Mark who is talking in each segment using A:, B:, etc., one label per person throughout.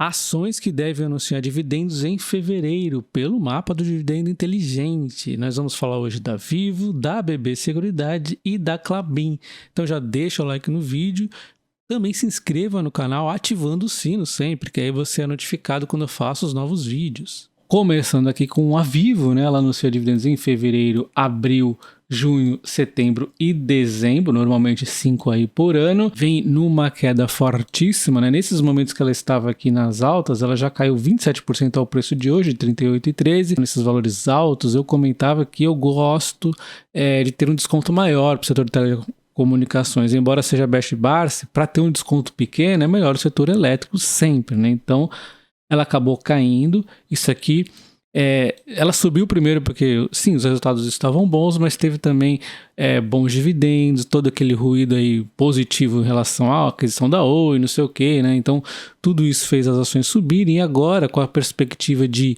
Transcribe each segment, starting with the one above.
A: Ações que devem anunciar dividendos em fevereiro pelo mapa do dividendo inteligente. Nós vamos falar hoje da Vivo, da BB Seguridade e da Klabin. Então já deixa o like no vídeo. Também se inscreva no canal ativando o sino sempre, que aí você é notificado quando eu faço os novos vídeos. Começando aqui com a Vivo, né? Ela anuncia dividendos em fevereiro, abril, junho, setembro e dezembro, normalmente 5 aí por ano. Vem numa queda fortíssima, né? Nesses momentos que ela estava aqui nas altas, ela já caiu 27% ao preço de hoje, 38,13. Nesses valores altos, eu comentava que eu gosto de ter um desconto maior para o setor de telecomunicações. Embora seja best Barce, para ter um desconto pequeno, é melhor o setor elétrico sempre, né? Então, ela acabou caindo. Isso aqui, ela subiu primeiro porque, sim, os resultados estavam bons, mas teve também bons dividendos, todo aquele ruído aí positivo em relação à aquisição da Oi, não sei o que, né? Então, tudo isso fez as ações subirem. E agora, com a perspectiva de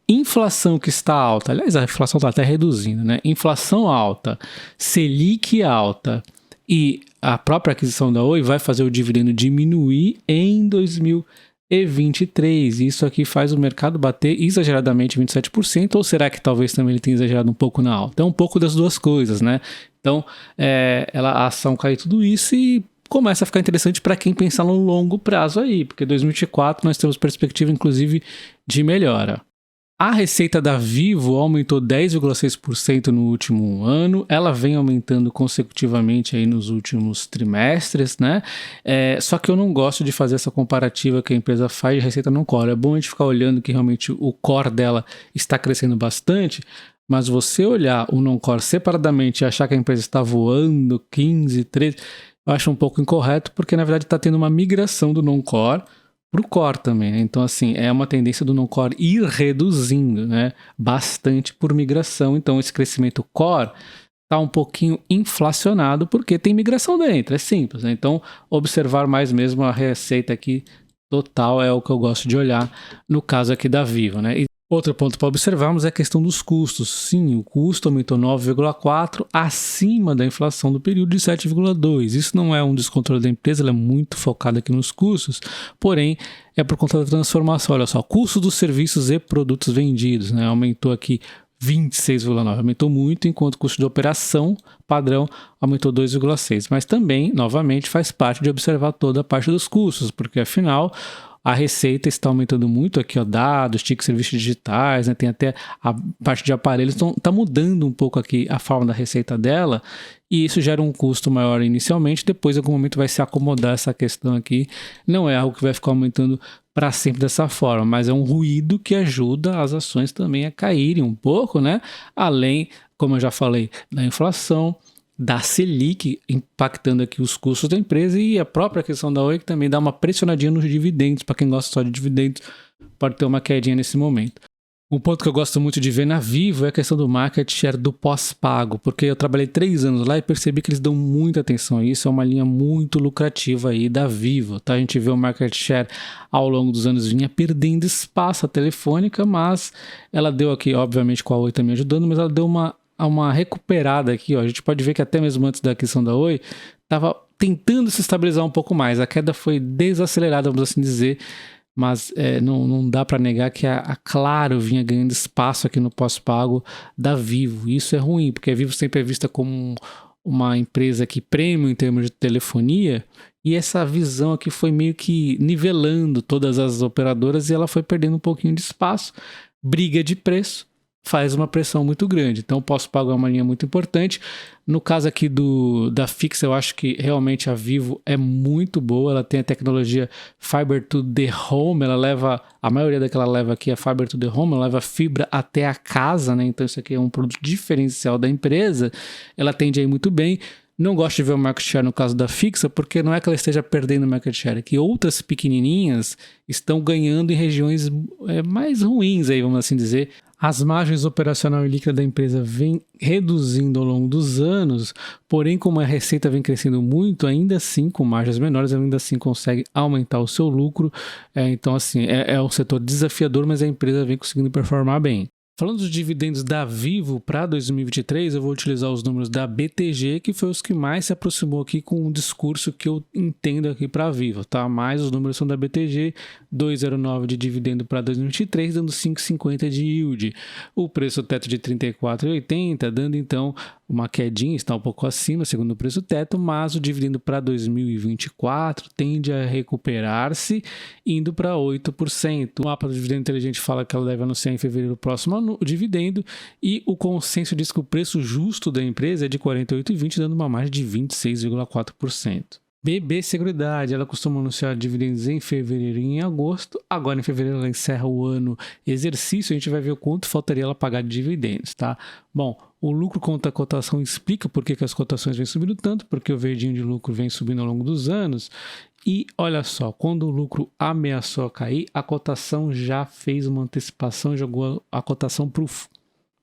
A: inflação que está alta, aliás, a inflação está até reduzindo, né? Inflação alta, Selic alta e a própria aquisição da Oi vai fazer o dividendo diminuir em 2023, isso aqui faz o mercado bater exageradamente 27%, ou será que talvez também ele tenha exagerado um pouco na alta? É um pouco das duas coisas, né? Então, a ação cai tudo isso e começa a ficar interessante para quem pensar no longo prazo aí, porque 2024 nós temos perspectiva, inclusive, de melhora. A receita da Vivo aumentou 10,6% no último ano, ela vem aumentando consecutivamente aí nos últimos trimestres, né? Só que eu não gosto de fazer essa comparativa que a empresa faz de receita no core. É bom a gente ficar olhando que realmente o core dela está crescendo bastante, mas você olhar o non-core separadamente e achar que a empresa está voando 15, 13, eu acho um pouco incorreto, porque na verdade está tendo uma migração do non-core para o core também, né? Então, assim, é uma tendência do non-core ir reduzindo, né? Bastante por migração. Então, esse crescimento core está um pouquinho inflacionado porque tem migração dentro, é simples, né? Então, observar mais mesmo a receita aqui total é o que eu gosto de olhar no caso aqui da Vivo, né? E outro ponto para observarmos é a questão dos custos. Sim, o custo aumentou 9,4% acima da inflação do período de 7,2%. Isso não é um descontrole da empresa, ela é muito focada aqui nos custos, porém é por conta da transformação. Olha só, custo dos serviços e produtos vendidos, né? Aumentou aqui 26,9%, aumentou muito, enquanto o custo de operação padrão aumentou 2,6%. Mas também, novamente, faz parte de observar toda a parte dos custos, porque afinal a receita está aumentando muito aqui, ó, dados, TIC, serviços digitais, né? Tem até a parte de aparelhos, então está mudando um pouco aqui a forma da receita dela e isso gera um custo maior inicialmente, depois em algum momento vai se acomodar essa questão aqui, não é algo que vai ficar aumentando para sempre dessa forma, mas é um ruído que ajuda as ações também a caírem um pouco, né? Além, como eu já falei, da inflação, da Selic impactando aqui os custos da empresa e a própria questão da Oi que também dá uma pressionadinha nos dividendos. Para quem gosta só de dividendos, pode ter uma quedinha nesse momento. Um ponto que eu gosto muito de ver na Vivo é a questão do market share do pós-pago, porque eu trabalhei 3 anos lá e percebi que eles dão muita atenção a isso, é uma linha muito lucrativa aí da Vivo, tá? A gente vê o market share ao longo dos anos vinha perdendo espaço a telefônica, mas ela deu aqui, obviamente com a Oi também ajudando, mas ela deu uma recuperada aqui, ó. A gente pode ver que até mesmo antes da aquisição da Oi, estava tentando se estabilizar um pouco mais. A queda foi desacelerada, vamos assim dizer, mas não dá para negar que a Claro vinha ganhando espaço aqui no pós-pago da Vivo. Isso é ruim, porque a Vivo sempre é vista como uma empresa que premium em termos de telefonia, e essa visão aqui foi meio que nivelando todas as operadoras e ela foi perdendo um pouquinho de espaço. Briga de preço faz uma pressão muito grande, então o pós-pago é uma linha muito importante. No caso aqui da fixa, eu acho que realmente a Vivo é muito boa, ela tem a tecnologia Fiber to the Home, ela leva, a maioria da que ela leva aqui é Fiber to the Home, ela leva fibra até a casa, né? Então isso aqui é um produto diferencial da empresa, ela atende aí muito bem. Não gosto de ver o market share no caso da fixa, porque não é que ela esteja perdendo o market share, é que outras pequenininhas estão ganhando em regiões mais ruins, aí, vamos assim dizer. As margens operacional e líquida da empresa vêm reduzindo ao longo dos anos, porém, como a receita vem crescendo muito, ainda assim, com margens menores, ainda assim consegue aumentar o seu lucro. Então, assim, é um setor desafiador, mas a empresa vem conseguindo performar bem. Falando dos dividendos da Vivo para 2023, eu vou utilizar os números da BTG, que foi os que mais se aproximou aqui com o discurso que eu entendo aqui para a Vivo, tá? Mas os números são da BTG, 2,09 de dividendo para 2023, dando 5,50 de yield. O preço teto de 34,80, dando então uma quedinha, está um pouco acima, segundo o preço teto, mas o dividendo para 2024 tende a recuperar-se, indo para 8%. O mapa do dividendo inteligente fala que ela deve anunciar em fevereiro próximo o dividendo, e o consenso diz que o preço justo da empresa é de R$ 48,20, dando uma margem de 26,4%. BB Seguridade, ela costuma anunciar dividendos em fevereiro e em agosto. Agora em fevereiro ela encerra o ano exercício, a gente vai ver o quanto faltaria ela pagar de dividendos, tá? Bom, o lucro contra a cotação explica por que as cotações vêm subindo tanto, porque o verdinho de lucro vem subindo ao longo dos anos. E olha só, quando o lucro ameaçou a cair, a cotação já fez uma antecipação, jogou a cotação para o...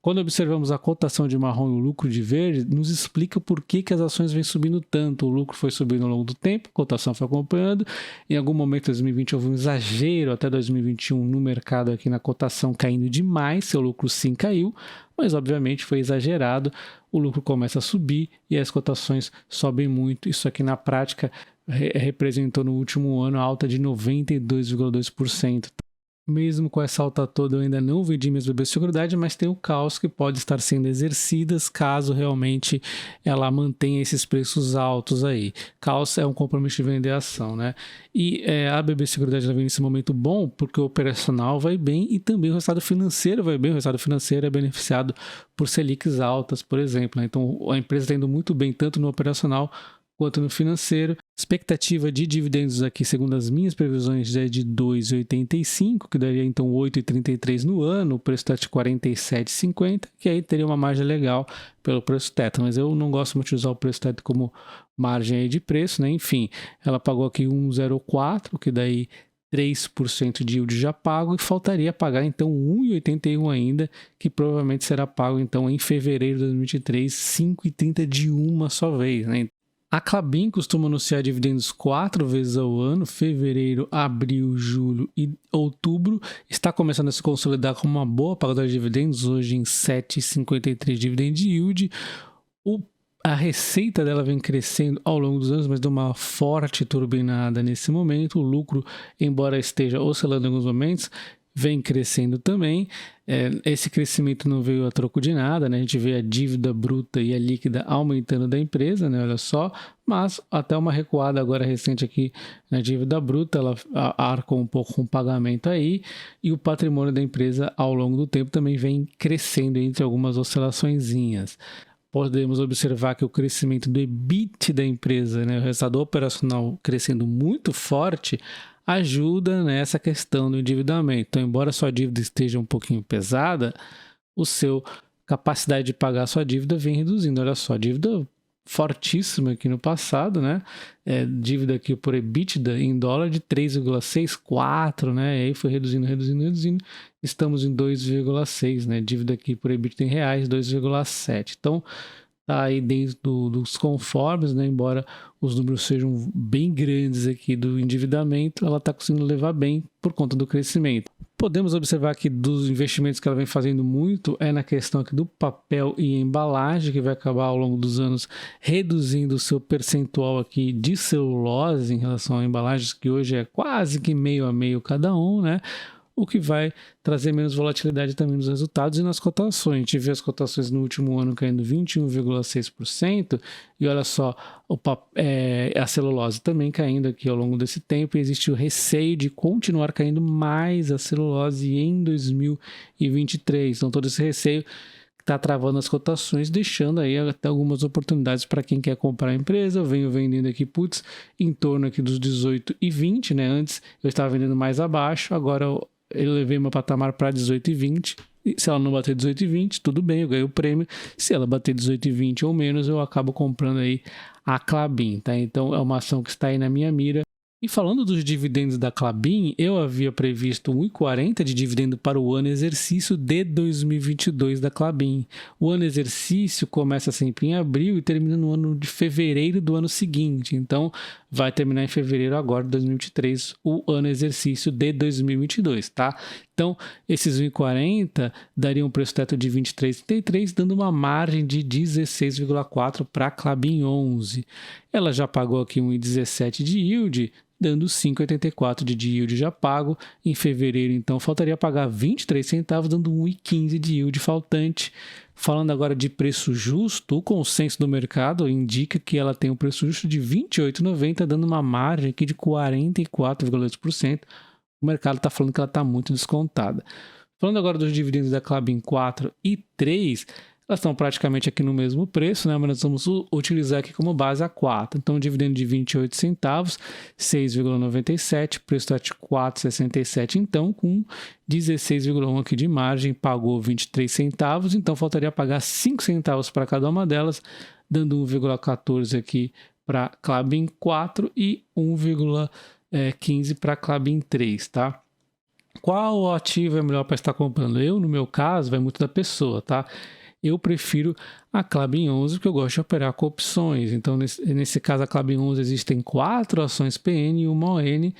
A: Quando observamos a cotação de marrom e o lucro de verde, nos explica por que as ações vêm subindo tanto. O lucro foi subindo ao longo do tempo, a cotação foi acompanhando. Em algum momento, em 2020, houve um exagero até 2021 no mercado aqui na cotação caindo demais. Seu lucro sim caiu, mas obviamente foi exagerado. O lucro começa a subir e as cotações sobem muito. Isso aqui na prática representou no último ano a alta de 92,2%. Mesmo com essa alta toda, eu ainda não vendi minhas BB Seguridade, mas tem o caos que pode estar sendo exercidas caso realmente ela mantenha esses preços altos aí. Caos é um compromisso de vender a ação, né? E a BB Seguridade vem nesse momento bom porque o operacional vai bem e também o resultado financeiro vai bem. O resultado financeiro é beneficiado por Selics altas, por exemplo, né? Então a empresa está indo muito bem tanto no operacional quanto no financeiro. Expectativa de dividendos aqui, segundo as minhas previsões, é de 2,85, que daria então 8,33 no ano, o preço está de 47,50, que aí teria uma margem legal pelo preço teto, mas eu não gosto muito de usar o preço teto como margem aí de preço, né? Enfim, ela pagou aqui 1,04, que daí 3% de yield já pago, e faltaria pagar então 1,81 ainda, que provavelmente será pago então em fevereiro de 2023, 5,30 de uma só vez, né? A Klabin costuma anunciar dividendos 4 vezes ao ano, fevereiro, abril, julho e outubro. Está começando a se consolidar como uma boa pagadora de dividendos, hoje em 7,53 dividend yield. A receita dela vem crescendo ao longo dos anos, mas deu uma forte turbinada nesse momento. O lucro, embora esteja oscilando em alguns momentos, vem crescendo também. Esse crescimento não veio a troco de nada, né? A gente vê a dívida bruta e a líquida aumentando da empresa, né? Olha só, mas até uma recuada agora recente aqui na dívida bruta, ela arcou um pouco com o pagamento aí, e o patrimônio da empresa ao longo do tempo também vem crescendo entre algumas oscilaçõezinhas. Podemos observar que o crescimento do EBIT da empresa, né, o resultado operacional crescendo muito forte, ajuda nessa questão do endividamento. Então, embora a sua dívida esteja um pouquinho pesada, o seu capacidade de pagar a sua dívida vem reduzindo. Olha só, dívida fortíssima aqui no passado, né? Dívida aqui por EBITDA em dólar de 3,64, né? E aí foi reduzindo. Estamos em 2,6, né? Dívida aqui por EBITDA em reais, 2,7. Então, tá aí dentro dos conformes, né? Embora os números sejam bem grandes aqui do endividamento, ela está conseguindo levar bem por conta do crescimento. Podemos observar que dos investimentos que ela vem fazendo muito é na questão aqui do papel e embalagem, que vai acabar ao longo dos anos reduzindo o seu percentual aqui de celulose em relação a embalagens, que hoje é quase que meio a meio cada um, né? O que vai trazer menos volatilidade também nos resultados e nas cotações. A gente vê as cotações no último ano caindo 21,6%, e olha só, a celulose também caindo aqui ao longo desse tempo, e existe o receio de continuar caindo mais a celulose em 2023. Então todo esse receio está travando as cotações, deixando aí até algumas oportunidades para quem quer comprar a empresa. Eu venho vendendo aqui puts em torno aqui dos 18,20, né? Antes eu estava vendendo mais abaixo, agora eu levei meu patamar para 18,20. Se ela não bater 18,20, tudo bem, eu ganho o prêmio. Se ela bater 18,20 ou menos, eu acabo comprando aí a Klabin, tá? Então é uma ação que está aí na minha mira. E falando dos dividendos da Klabin, eu havia previsto 1,40 de dividendo para o ano exercício de 2022 da Klabin. O ano exercício começa sempre em abril e termina no ano de fevereiro do ano seguinte. Então, vai terminar em fevereiro agora de 2023, o ano exercício de 2022, tá? Então, esses 1,40 daria um preço teto de 23,33, dando uma margem de 16,4 para a Klabin 11. Ela já pagou aqui 1,17 de yield, dando 5,84 de yield já pago. Em fevereiro, então, faltaria pagar 23 centavos, dando 1,15 de yield faltante. Falando agora de preço justo, o consenso do mercado indica que ela tem um preço justo de 28,90, dando uma margem aqui de 44,8%. O mercado está falando que ela está muito descontada. Falando agora dos dividendos da Klabin 4 e 3, elas estão praticamente aqui no mesmo preço, né? Mas nós vamos utilizar aqui como base a 4. Então, um dividendo de 28 centavos, 6,97, preço de 4,67, então, com 16,1 aqui de margem, pagou 23 centavos, então faltaria pagar 5 centavos para cada uma delas, dando 1,14 aqui para Klabin 4 e 1,15 para Klabin 3, tá? Qual ativo é melhor para estar comprando? No meu caso, vai muito da pessoa, tá? Eu prefiro a Klabin 11 porque eu gosto de operar com opções. Então, nesse caso, a Klabin 11 existem 4 ações PN e uma ON,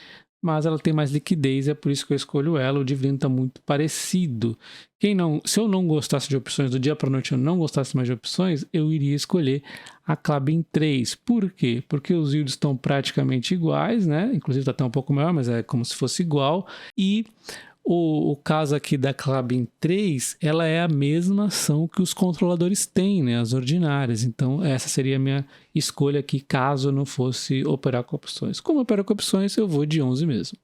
A: mas ela tem mais liquidez, é por isso que eu escolho ela. O dividendo está muito parecido. Se eu não gostasse de opções, do dia para a noite eu não gostasse mais de opções, eu iria escolher a Klabin 3. Por quê? Porque os yields estão praticamente iguais, né? Inclusive está até um pouco maior, mas é como se fosse igual. E o caso aqui da Klabin 3, ela é a mesma ação que os controladores têm, né, as ordinárias. Então, essa seria a minha escolha aqui, caso eu não fosse operar com opções. Como eu opero com opções, eu vou de 11 mesmo.